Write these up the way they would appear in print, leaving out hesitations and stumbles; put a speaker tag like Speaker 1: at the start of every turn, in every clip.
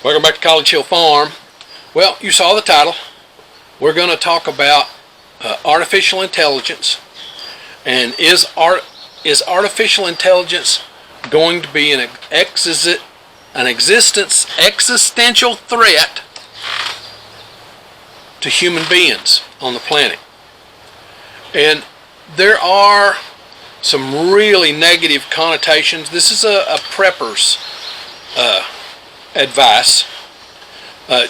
Speaker 1: Welcome back to College Hill Farm. Well, you saw the title. We're going to talk about artificial intelligence, and is artificial intelligence going to be an existential threat to human beings on the planet? And there are some really negative connotations. This is a prepper's advice. I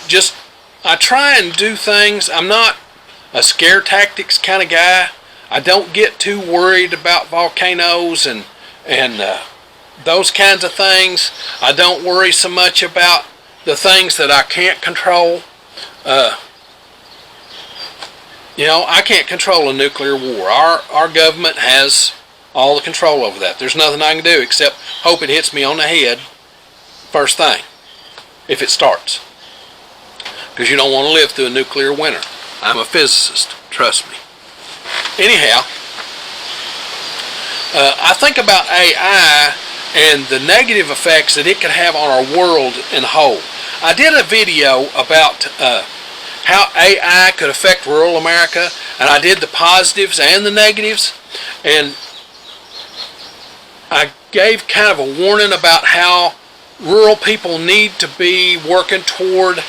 Speaker 1: try and do things. I'm not a scare tactics kind of guy. I don't get too worried about volcanoes and those kinds of things. I don't worry so much about the things that I can't control. I can't control a nuclear war. Our government has all the control over that. There's nothing I can do except hope it hits me on the head first thing, if it starts. Because you don't want to live through a nuclear winter. I'm a physicist, trust me. Anyhow, I think about AI and the negative effects that it can have on our world in whole. I did a video about how AI could affect rural America, and I did the positives and the negatives, and I gave kind of a warning about how rural people need to be working toward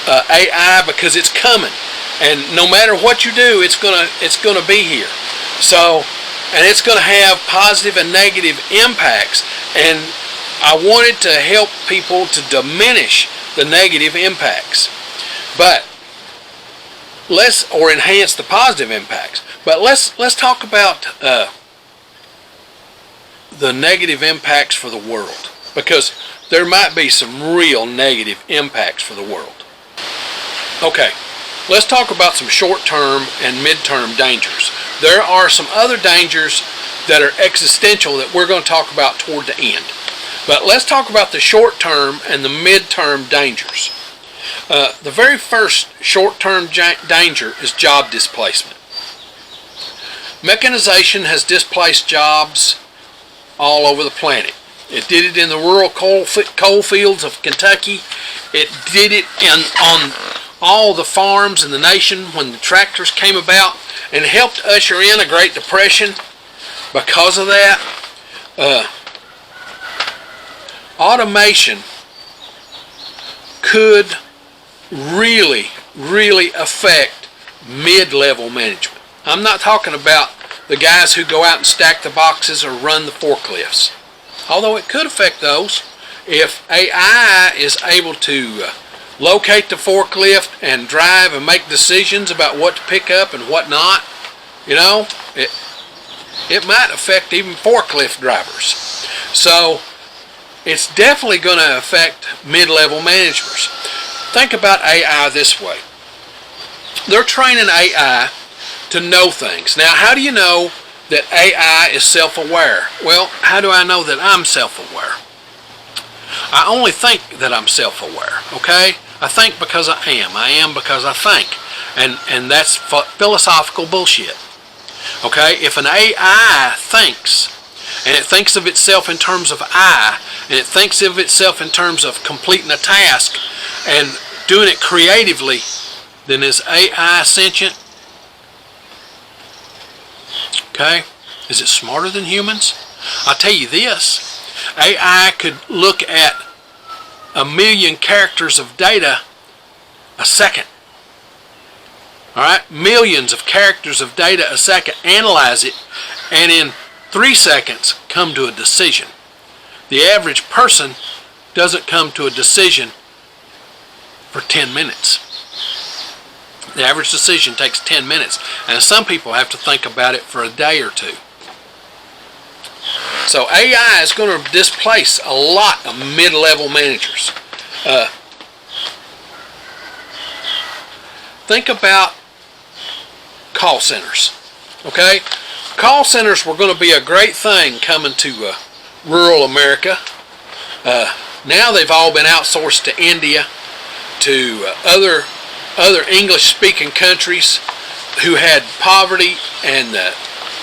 Speaker 1: AI because it's coming, and no matter what you do, it's gonna be here. So, and it's gonna have positive and negative impacts, and I wanted to help people to diminish the negative impacts, or enhance the positive impacts. But let's talk about the negative impacts for the world, because there might be some real negative impacts for the world. Okay, let's talk about some short-term and mid-term dangers. There are some other dangers that are existential that we're going to talk about toward the end. But let's talk about the short-term and the mid-term dangers. The very first short-term danger is job displacement. Mechanization has displaced jobs all over the planet. It did it in the rural coal fields of Kentucky. It did it on all the farms in the nation when the tractors came about, and helped usher in a Great Depression. Because of that, automation could really affect mid-level management. I'm not talking about the guys who go out and stack the boxes or run the forklifts, although it could affect those. If AI is able to locate the forklift and drive and make decisions about what to pick up and what not, it might affect even forklift drivers. So it's definitely going to affect mid-level managers. Think about AI this way. They're training AI to know things. Now, how do you know that AI is self-aware? Well, how do I know that I'm self-aware? I only think that I'm self-aware, okay? I think because I am. I am because I think. And that's philosophical bullshit. Okay? If an AI thinks, and it thinks of itself in terms of I, and it thinks of itself in terms of completing a task and doing it creatively, then is AI sentient? Okay? Is it smarter than humans? I'll tell you this. AI could look at 1 million characters of data a second. Alright? Millions of characters of data a second, analyze it, and in 3 seconds come to a decision. The average person doesn't come to a decision for 10 minutes. The average decision takes 10 minutes, and some people have to think about it for a day or two. So AI is going to displace a lot of mid-level managers. Think about call centers. Okay? Call centers were going to be a great thing coming to rural America. Now they've all been outsourced to India, to other English-speaking countries who had poverty, and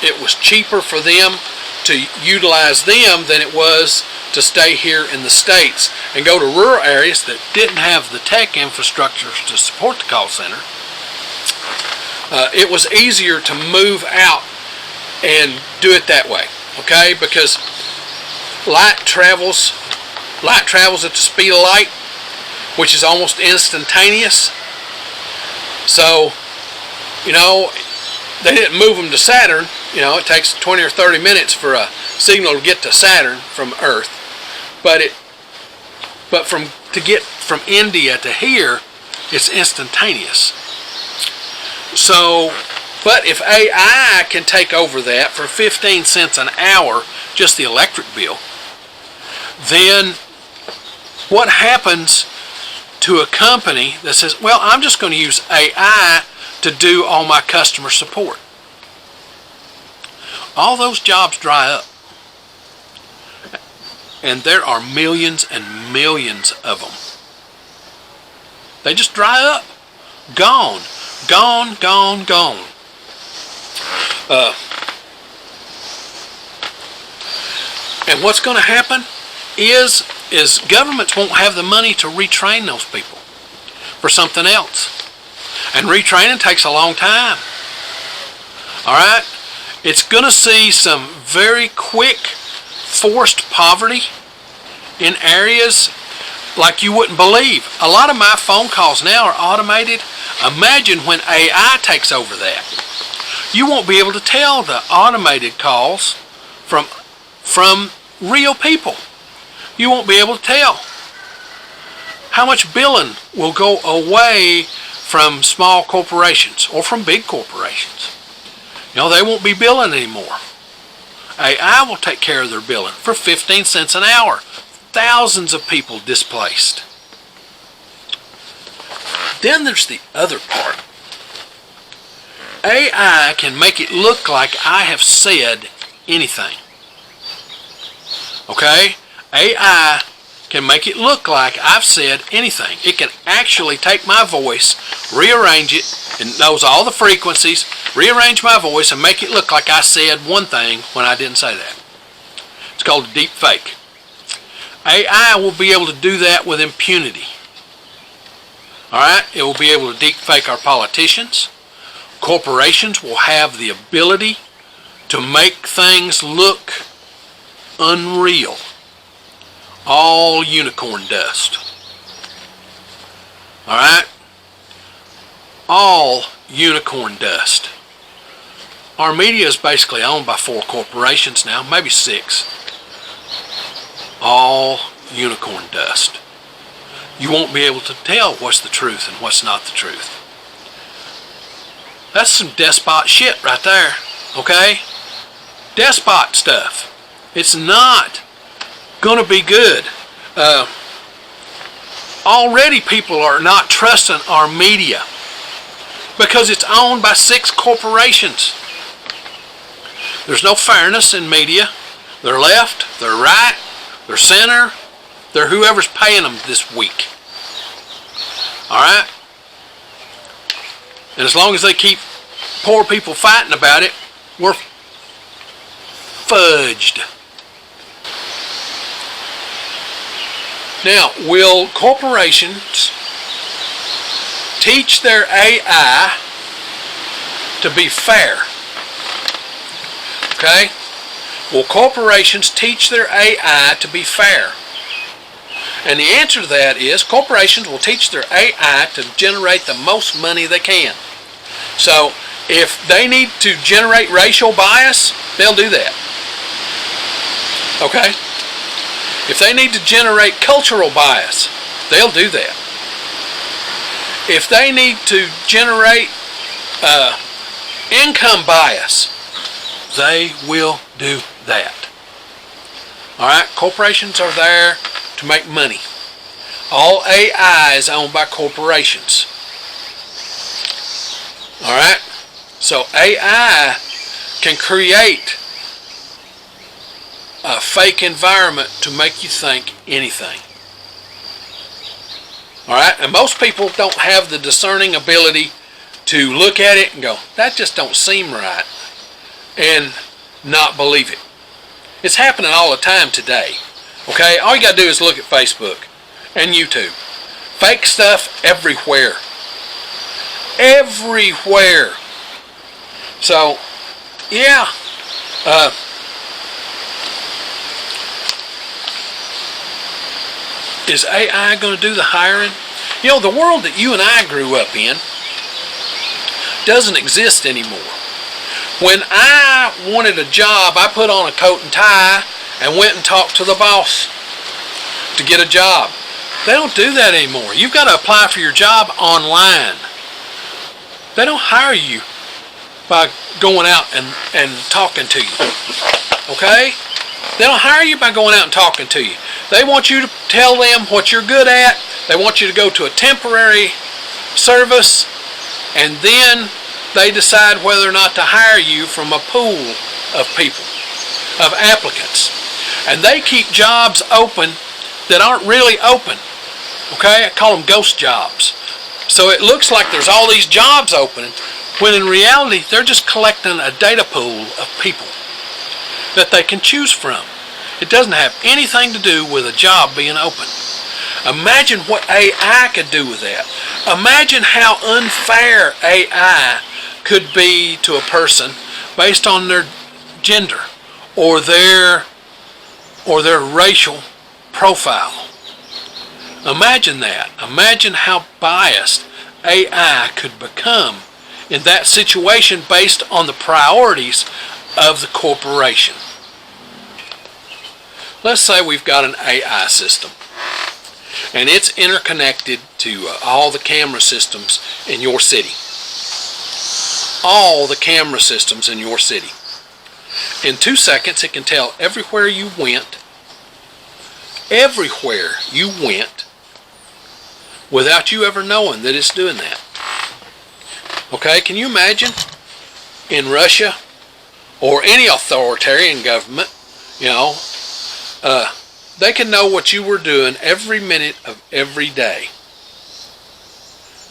Speaker 1: it was cheaper for them to utilize them than it was to stay here in the States and go to rural areas that didn't have the tech infrastructure to support the call center. It was easier to move out and do it that way, okay? Because light travels at the speed of light, which is almost instantaneous. So, you know, they didn't move them to Saturn. You know, it takes 20 or 30 minutes for a signal to get to Saturn from Earth. But to get from India to here, it's instantaneous. So, but if AI can take over that for 15 cents an hour, just the electric bill, then what happens to a company that says, well, I'm just going to use AI to do all my customer support? All those jobs dry up. And there are millions and millions of them. They just dry up. Gone. Gone, gone, gone. And what's going to happen is governments won't have the money to retrain those people for something else. And retraining takes a long time. Alright? It's going to see some very quick forced poverty in areas like you wouldn't believe. A lot of my phone calls now are automated. Imagine when AI takes over that. You won't be able to tell the automated calls from real people. You won't be able to tell. How much billing will go away from small corporations or from big corporations? You know, they won't be billing anymore. AI will take care of their billing for 15 cents an hour. Thousands of people displaced. Then there's the other part. AI can make it look like I have said anything. Okay? AI can make it look like I've said anything. It can actually take my voice, rearrange it, and knows all the frequencies, rearrange my voice and make it look like I said one thing when I didn't say that. It's called a deep fake. AI will be able to do that with impunity. Alright? It will be able to deep fake our politicians. Corporations will have the ability to make things look unreal. All unicorn dust. Alright? All unicorn dust. Our media is basically owned by 4 corporations now, maybe 6. All unicorn dust. You won't be able to tell what's the truth and what's not the truth. That's some despot shit right there. Okay? Despot stuff. It's not going to be good. Already people are not trusting our media because it's owned by 6 corporations. There's no fairness in media. They're left, they're right, they're center, they're whoever's paying them this week. Alright? And as long as they keep poor people fighting about it, we're fudged. Now, will corporations teach their AI to be fair? Okay? Will corporations teach their AI to be fair? And the answer to that is corporations will teach their AI to generate the most money they can. So, if they need to generate racial bias, they'll do that. Okay? If they need to generate cultural bias, they'll do that. If they need to generate income bias, they will do that. Alright, corporations are there to make money. All AI is owned by corporations. Alright, so AI can create a fake environment to make you think anything. Alright, and most people don't have the discerning ability to look at it and go, that just don't seem right, and not believe it. It's happening all the time today. Okay? All you got to do is look at Facebook and YouTube. Fake stuff everywhere. Everywhere. So, yeah. Is AI going to do the hiring? You know, the world that you and I grew up in doesn't exist anymore. When I wanted a job, I put on a coat and tie and went and talked to the boss to get a job. They don't do that anymore. You've got to apply for your job online. They don't hire you by going out and talking to you. Okay? They don't hire you by going out and talking to you. They want you to tell them what you're good at. They want you to go to a temporary service, and then they decide whether or not to hire you from a pool of people, of applicants. And they keep jobs open that aren't really open. Okay? I call them ghost jobs. So it looks like there's all these jobs open, when in reality they're just collecting a data pool of people that they can choose from. It doesn't have anything to do with a job being open. Imagine what AI could do with that. Imagine how unfair AI could be to a person based on their gender or their racial profile. Imagine that. Imagine how biased AI could become in that situation based on the priorities of the corporation. Let's say we've got an AI system, and it's interconnected to all the camera systems in your city. All the camera systems in your city. In 2 seconds, it can tell everywhere you went, without you ever knowing that it's doing that. Okay, can you imagine in Russia or any authoritarian government, you know, they can know what you were doing every minute of every day.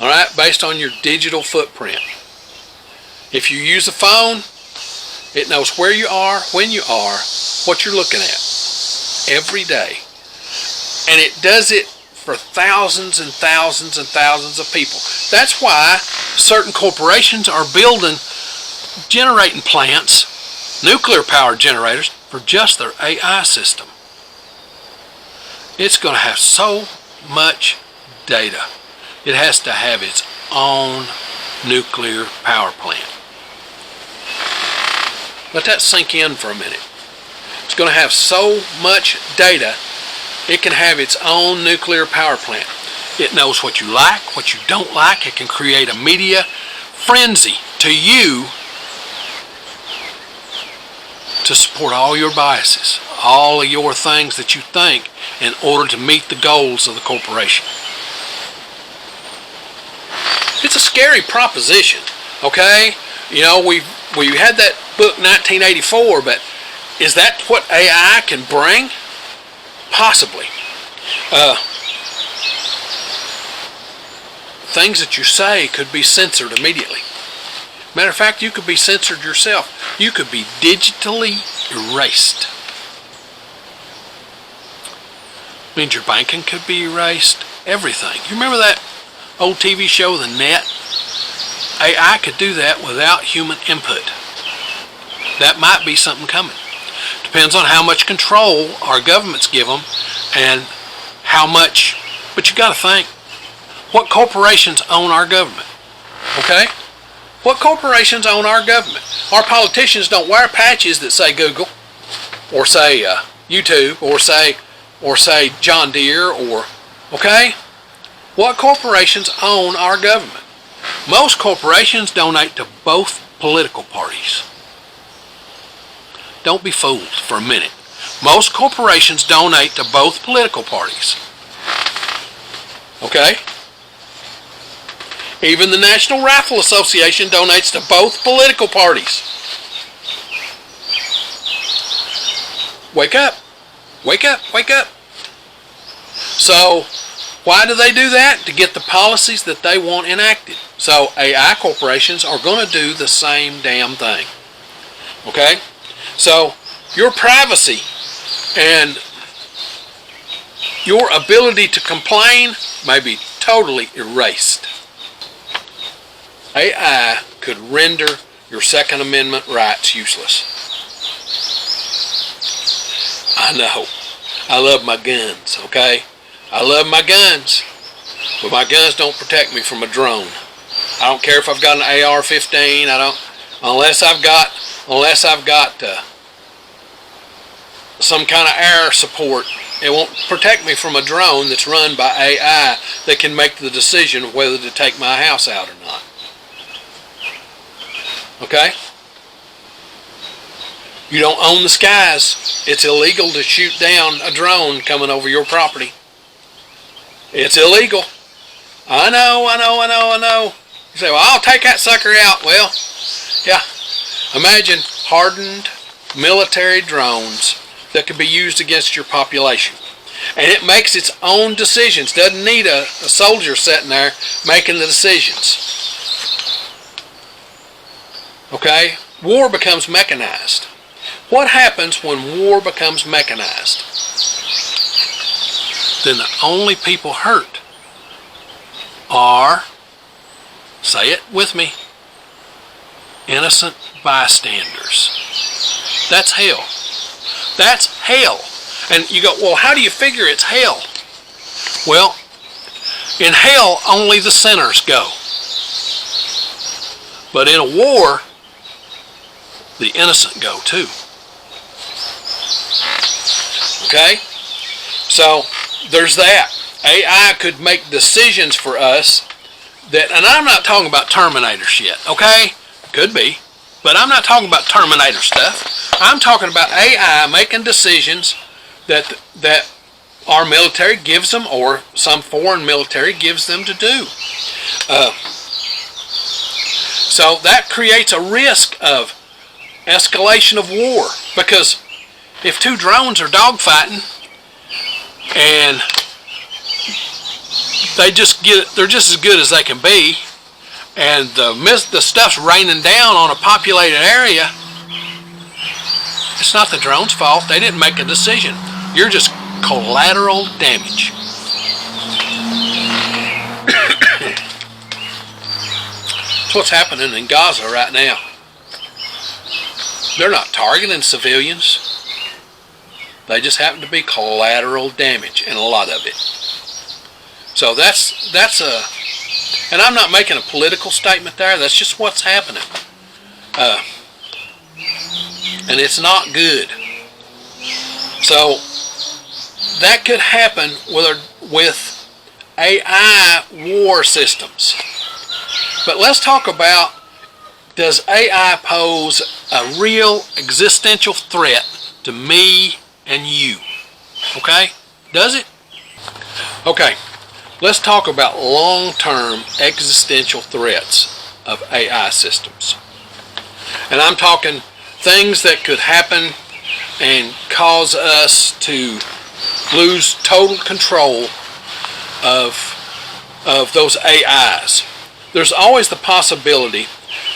Speaker 1: All right, based on your digital footprint. If you use a phone, it knows where you are, when you are, what you're looking at every day. And it does it for thousands and thousands and thousands of people. That's why certain corporations are building generating plants, nuclear power generators, for just their AI system. It's going to have so much data. It has to have its own nuclear power plant. Let that sink in for a minute. It's going to have so much data, it can have its own nuclear power plant. It knows what you like, what you don't like. It can create a media frenzy to you to support all your biases, all of your things that you think in order to meet the goals of the corporation. It's a scary proposition, okay? You know, we had that book 1984, but is that what AI can bring? Possibly. Things that you say could be censored immediately. Matter of fact, you could be censored yourself. You could be digitally erased. Means your banking could be erased. Everything. You remember that old TV show, The Net? AI could do that without human input. That might be something coming. Depends on how much control our governments give them and how much. But you got to think, what corporations own our government? Okay? What corporations own our government? Our politicians don't wear patches that say Google, or say YouTube, or say John Deere, or, okay? What corporations own our government? Most corporations donate to both political parties. Don't be fooled for a minute. Most corporations donate to both political parties. Okay? Even the National Rifle Association donates to both political parties. Wake up. Wake up. Wake up. So, why do they do that? To get the policies that they want enacted. So, AI corporations are going to do the same damn thing. Okay? So, your privacy and your ability to complain may be totally erased. AI could render your Second Amendment rights useless. I know. I love my guns, okay? I love my guns. But my guns don't protect me from a drone. I don't care if I've got an AR-15. Unless I've got some kind of air support. It won't protect me from a drone that's run by AI that can make the decision of whether to take my house out or not. Okay? You don't own the skies. It's illegal to shoot down a drone coming over your property. It's illegal. I know. You say, well, I'll take that sucker out. Well, yeah. Imagine hardened military drones that could be used against your population. And it makes its own decisions. Doesn't need a soldier sitting there making the decisions. Okay? War becomes mechanized. What happens when war becomes mechanized? Then the only people hurt are, say it with me, innocent bystanders. That's hell. That's hell. And you go, well, how do you figure it's hell? Well, in hell, only the sinners go. But in a war, the innocent go too. Okay? So, there's that. AI could make decisions for us that, and I'm not talking about Terminator shit, okay? Could be. But I'm not talking about Terminator stuff. I'm talking about AI making decisions that our military gives them, or some foreign military gives them to do. So that creates a risk of escalation of war, because if two drones are dogfighting and they're just as good as they can be, and the stuff's raining down on a populated area, it's not the drone's fault. They didn't make a decision. You're just collateral damage. That's what's happening in Gaza right now. They're not targeting civilians. They just happen to be collateral damage, and a lot of it. So that's a, and I'm not making a political statement there. That's just what's happening. And it's not good. So that could happen with AI war systems. But let's talk about, does AI pose a real existential threat to me and you? Okay? Does it? Okay. Let's talk about long-term existential threats of AI systems. And I'm talking things that could happen and cause us to lose total control of those AIs. There's always the possibility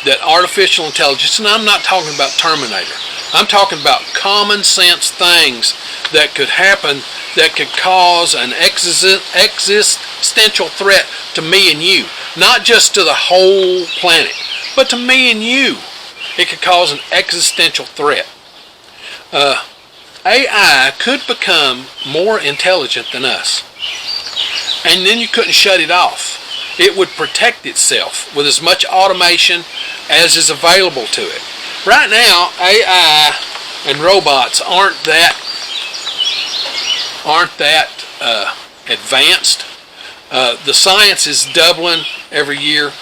Speaker 1: that artificial intelligence, and I'm not talking about Terminator, I'm talking about common sense things that could happen that could cause an existential threat to me and you. Not just to the whole planet, but to me and you. It could cause an existential threat. AI could become more intelligent than us. And then you couldn't shut it off. It would protect itself with as much automation as is available to it. Right now, AI and robots aren't that advanced. The science is doubling every year.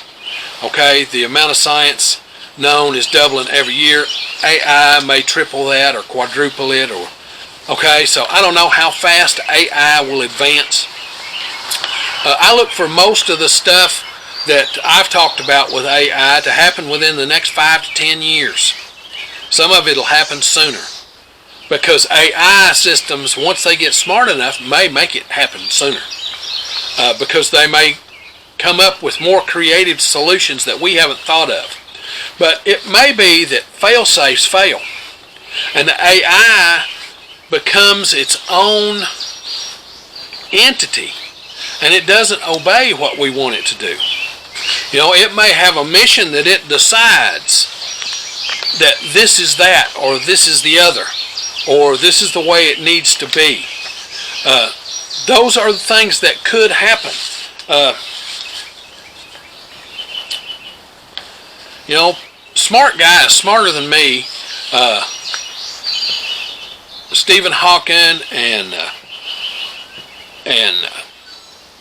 Speaker 1: Okay, the amount of science known is doubling every year. AI may triple that or quadruple it, or okay. So I don't know how fast AI will advance. I look for most of the stuff that I've talked about with AI to happen within the next 5 to 10 years. Some of it will happen sooner, because AI systems, once they get smart enough, may make it happen sooner, because they may come up with more creative solutions that we haven't thought of. But it may be that fail-safes fail. And the AI becomes its own entity, and it doesn't obey what we want it to do. You know, it may have a mission that it decides that this is that, or this is the other, or this is the way it needs to be. Those are the things that could happen. You know, smart guys, smarter than me, Stephen Hawking and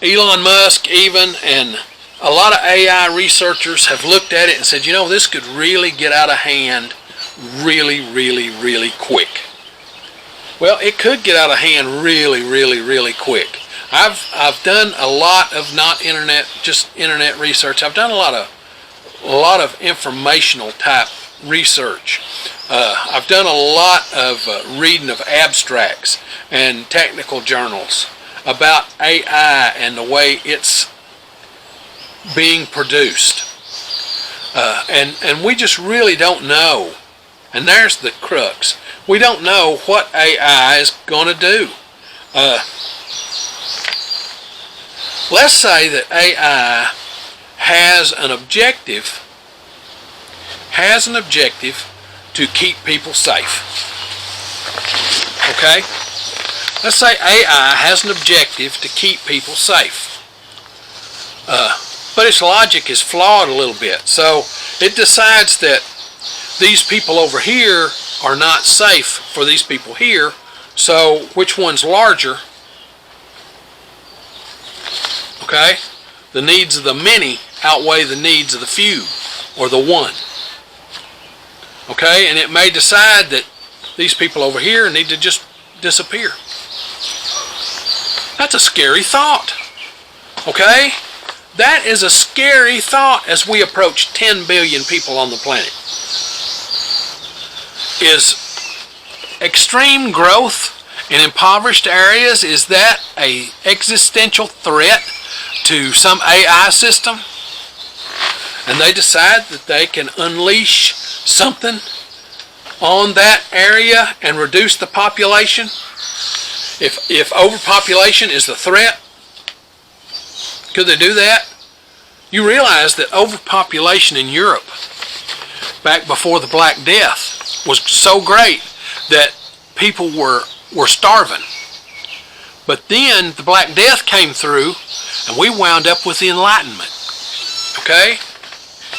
Speaker 1: Elon Musk even, and a lot of AI researchers have looked at it and said, you know, this could really get out of hand really, really, really quick. Well, it could get out of hand really, really, really quick. I've done a lot of just internet research. I've done a lot of informational type research. I've done a lot of reading of abstracts and technical journals about AI and the way it's being produced. And we just really don't know. And there's the crux. We don't know what AI is going to do. Let's say that AI has an objective to keep people safe. Okay? Let's say AI has an objective to keep people safe. But its logic is flawed a little bit. So it decides that these people over here are not safe for these people here. So which one's larger? Okay? The needs of the many outweigh the needs of the few, or the one. Okay? And it may decide that these people over here need to just disappear. That's a scary thought. Okay? That is a scary thought as we approach 10 billion people on the planet. Is extreme growth in impoverished areas, is that an existential threat to some AI system? And they decide that they can unleash something on that area and reduce the population? If overpopulation is the threat, could they do that? You realize that overpopulation in Europe back before the Black Death was so great that people were starving. But then the Black Death came through and we wound up with the Enlightenment. Okay?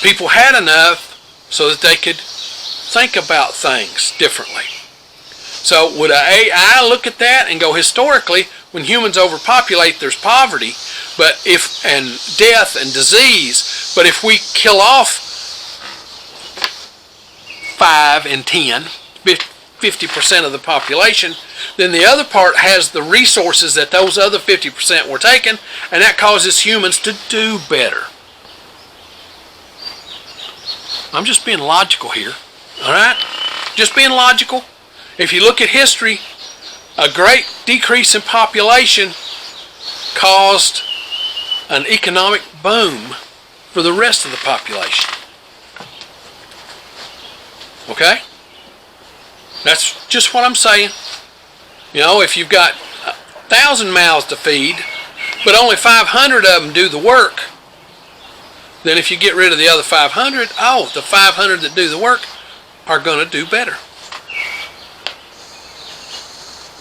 Speaker 1: People had enough so that they could think about things differently. So would an AI look at that and go, historically, when humans overpopulate, there's poverty, and death and disease, but if we kill off 5 and 10, 50% of the population, then the other part has the resources that those other 50% were taken, and that causes humans to do better. I'm just being logical here, all right? Just being logical. If you look at history, a great decrease in population caused an economic boom for the rest of the population. Okay? That's just what I'm saying. You know, if you've got 1,000 mouths to feed, but only 500 of them do the work, then if you get rid of the other 500, the 500 that do the work are going to do better.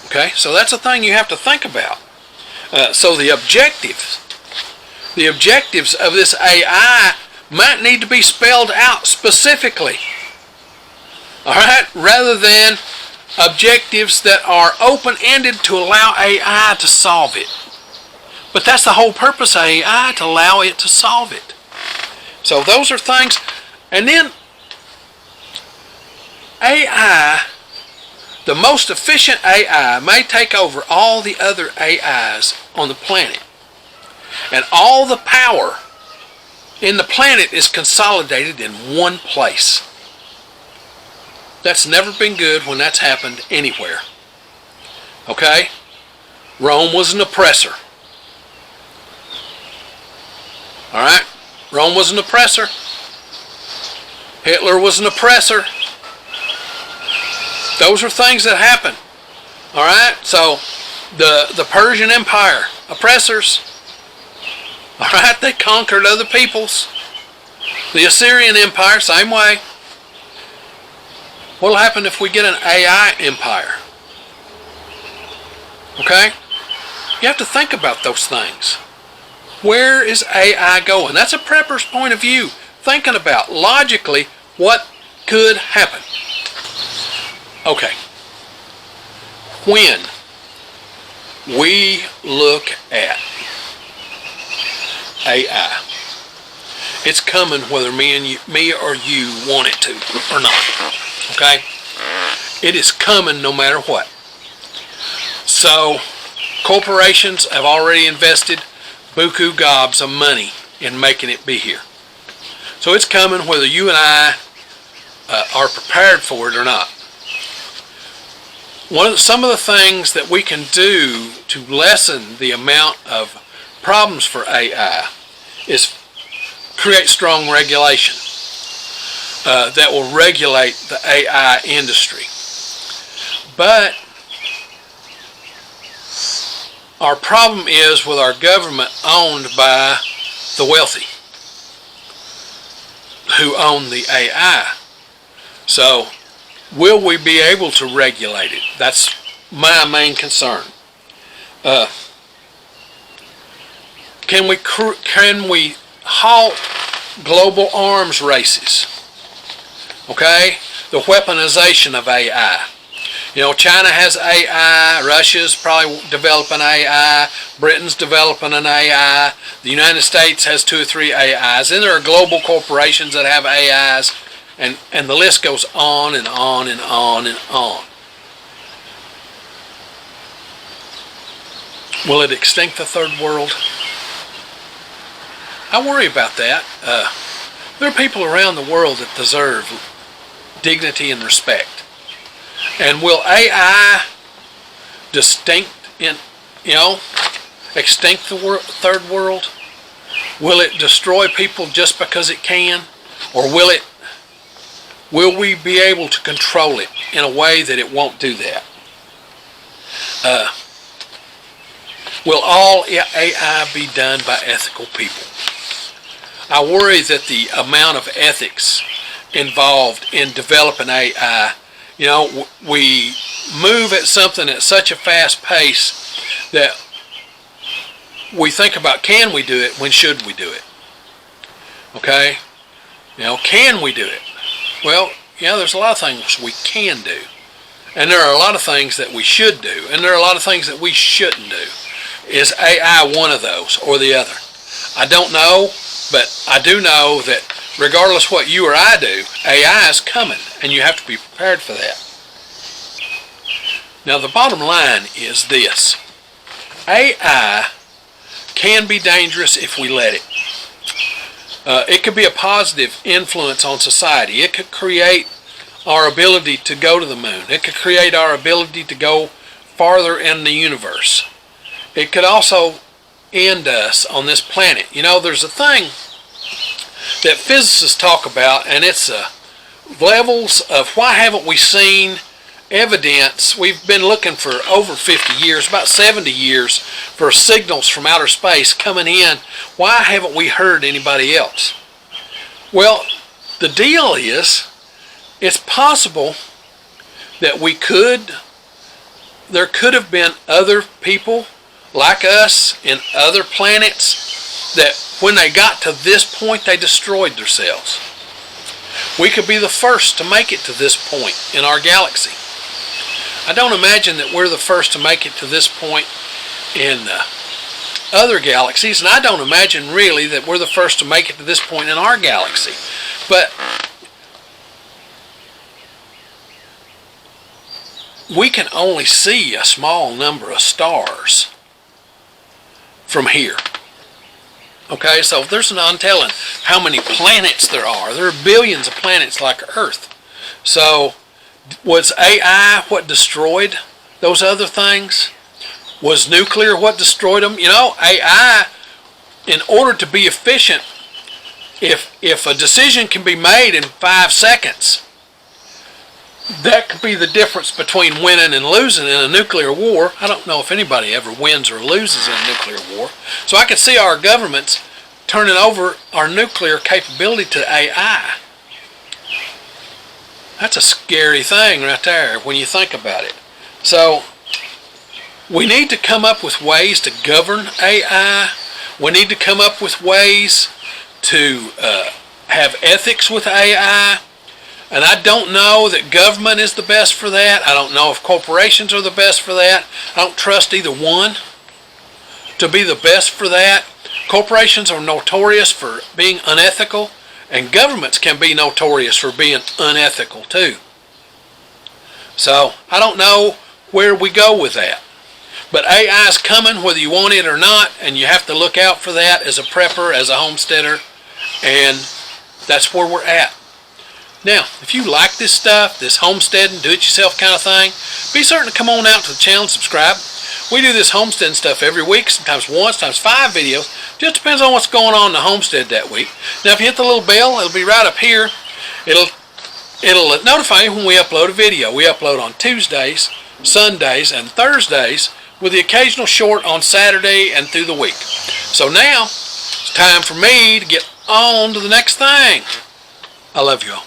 Speaker 1: Okay, so that's a thing you have to think about. So the objectives of this AI might need to be spelled out specifically. All right, rather than objectives that are open-ended to allow AI to solve it. But that's the whole purpose of AI, to allow it to solve it. So those are things. And then AI, the most efficient AI may take over all the other AIs on the planet. And all the power in the planet is consolidated in one place. That's never been good when that's happened anywhere. Okay? Rome was an oppressor. Alright? Rome was an oppressor. Hitler was an oppressor. Those are things that happen. All right? So the Persian Empire, oppressors, all right, they conquered other peoples. The Assyrian Empire, same way. What will happen if we get an AI empire? Okay? You have to think about those things. Where is AI going? That's a prepper's point of view. Thinking about, logically, what could happen. Okay. When we look at AI, it's coming whether me or you want it to or not. Okay? It is coming no matter what. So, corporations have already invested buku gobs of money in making it be here. So it's coming whether you and I are prepared for it or not. Some of the things that we can do to lessen the amount of problems for AI is create strong regulation that will regulate the AI industry. But our problem is with our government owned by the wealthy who own the AI. So, will we be able to regulate it? That's my main concern. Can we halt global arms races? Okay? The weaponization of AI. You know, China has AI, Russia's probably developing AI, Britain's developing an AI, the United States has 2 or 3 AIs, and there are global corporations that have AIs, and the list goes on and on and on and on. Will it extinct the third world? I worry about that. There are people around the world that deserve dignity and respect. And will AI extinct the third world? Will it destroy people just because it can? Or will we be able to control it in a way that it won't do that? Will all AI be done by ethical people? I worry that the amount of ethics involved in developing AI, you know, we move at something at such a fast pace that we think about, can we do it? When should we do it? Okay? You know, can we do it? Well, yeah, there's a lot of things we can do. And there are a lot of things that we should do. And there are a lot of things that we shouldn't do. Is AI one of those or the other? I don't know, but I do know that regardless what you or I do, AI is coming, and you have to be prepared for that. Now, the bottom line is this. AI can be dangerous if we let it. It could be a positive influence on society. It could create our ability to go to the moon. It could create our ability to go farther in the universe. It could also end us on this planet. You know, there's a thing that physicists talk about, and it's levels of why haven't we seen evidence. We've been looking for over 50 years, about 70 years, for signals from outer space coming in. Why haven't we heard anybody else? Well, the deal is, it's possible that there could have been other people like us in other planets that when they got to this point, they destroyed themselves. We could be the first to make it to this point in our galaxy. I don't imagine that we're the first to make it to this point in other galaxies, and I don't imagine really that we're the first to make it to this point in our galaxy. But we can only see a small number of stars from here. Okay, so there's no telling how many planets there are. There are billions of planets like Earth. So was AI what destroyed those other things? Was nuclear what destroyed them? You know, AI, in order to be efficient, if a decision can be made in 5 seconds, that could be the difference between winning and losing in a nuclear war. I don't know if anybody ever wins or loses in a nuclear war. So I could see our governments turning over our nuclear capability to AI. That's a scary thing right there when you think about it. So we need to come up with ways to govern AI. We need to come up with ways to have ethics with AI. And I don't know that government is the best for that. I don't know if corporations are the best for that. I don't trust either one to be the best for that. Corporations are notorious for being unethical, and governments can be notorious for being unethical too. So I don't know where we go with that. But AI is coming whether you want it or not, and you have to look out for that as a prepper, as a homesteader, and that's where we're at. Now, if you like this stuff, this homesteading, do-it-yourself kind of thing, be certain to come on out to the channel and subscribe. We do this homesteading stuff every week, sometimes once, sometimes 5 videos. Just depends on what's going on in the homestead that week. Now, if you hit the little bell, it'll be right up here. It'll notify you when we upload a video. We upload on Tuesdays, Sundays, and Thursdays, with the occasional short on Saturday and through the week. So now, it's time for me to get on to the next thing. I love you all.